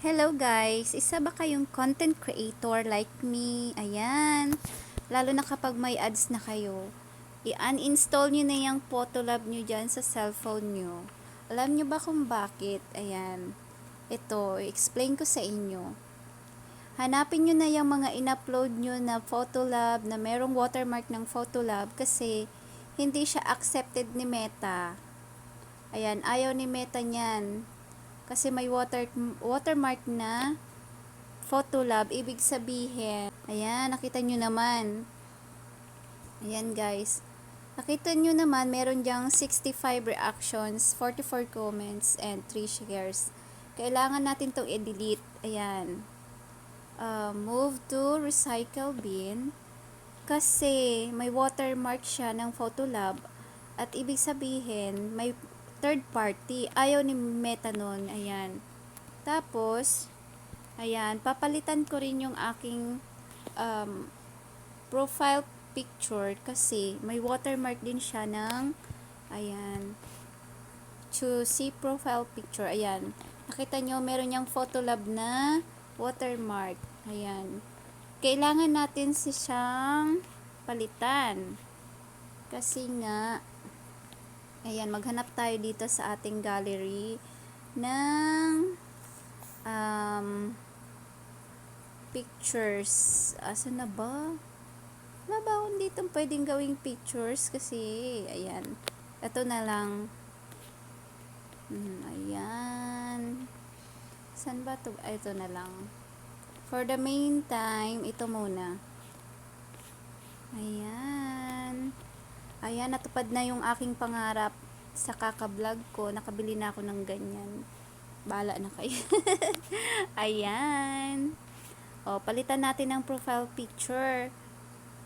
Hello guys! Isa ba kayong content creator like me? Ayan. Lalo na kapag may ads na kayo. I-uninstall nyo na yung Photolab nyo dyan sa cellphone nyo. Alam nyo ba kung bakit? Ayan. Ito, i-explain ko sa inyo. Hanapin nyo na yung mga in-upload nyo na Photolab na merong watermark ng Photolab kasi hindi siya accepted ni Meta. Ayan, ayaw ni Meta niyan. Kasi may watermark na Photolab, ibig sabihin, ayan, nakita nyo naman. Ayan guys. Nakita nyo naman, meron dyang 65 reactions, 44 comments, and 3 shares. Kailangan natin itong i-delete. Ayan. Move to recycle bin. Kasi may watermark siya ng Photolab. At ibig sabihin, may third party. Ayaw ni Meta nun. Ayan. Tapos, ayan, papalitan ko rin yung aking profile picture kasi may watermark din siya ng, ayan, to see profile picture. Ayan. Nakita nyo, meron niyang Photolab na watermark. Ayan. Kailangan natin siyang palitan. Kasi nga, ayan, maghanap tayo dito sa ating gallery ng pictures. Asan na ba? Wala ba akong dito pwedeng gawing pictures? Kasi, ayan. Ito na lang. Ayan. Saan ba ito? Ito na lang. For the meantime, ito muna. Ayan. Ayan, natupad na yung aking pangarap sa kaka-vlog ko. Nakabili na ako ng ganyan. Bahala na kayo. Ayan. O, palitan natin ng profile picture.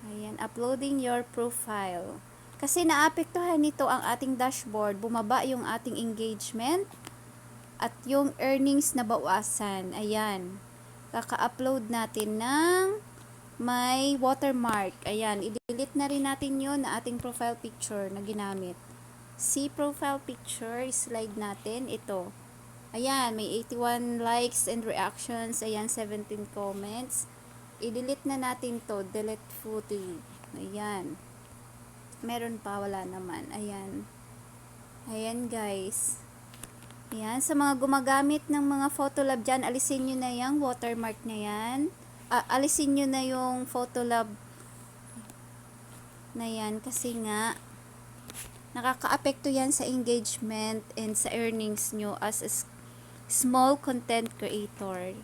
Ayan, uploading your profile. Kasi naapektuhan nito ang ating dashboard. Bumaba yung ating engagement at yung earnings na bawasan. Ayan. Kaka-upload natin ng may watermark. Ayan, i-delete na rin natin yun na ating profile picture na ginamit. See profile picture, slide natin. Ito. Ayan, may 81 likes and reactions. Ayan, 17 comments. I-delete na natin to. Delete photo. Ayan. Meron pa, wala naman. Ayan. Ayan guys. Ayan, sa mga gumagamit ng mga Photolab dyan, alisin nyo na yung watermark na yan. Alisin nyo na yung Photolab na yan kasi nga nakaka-apekto yan sa engagement and sa earnings nyo as a small content creator.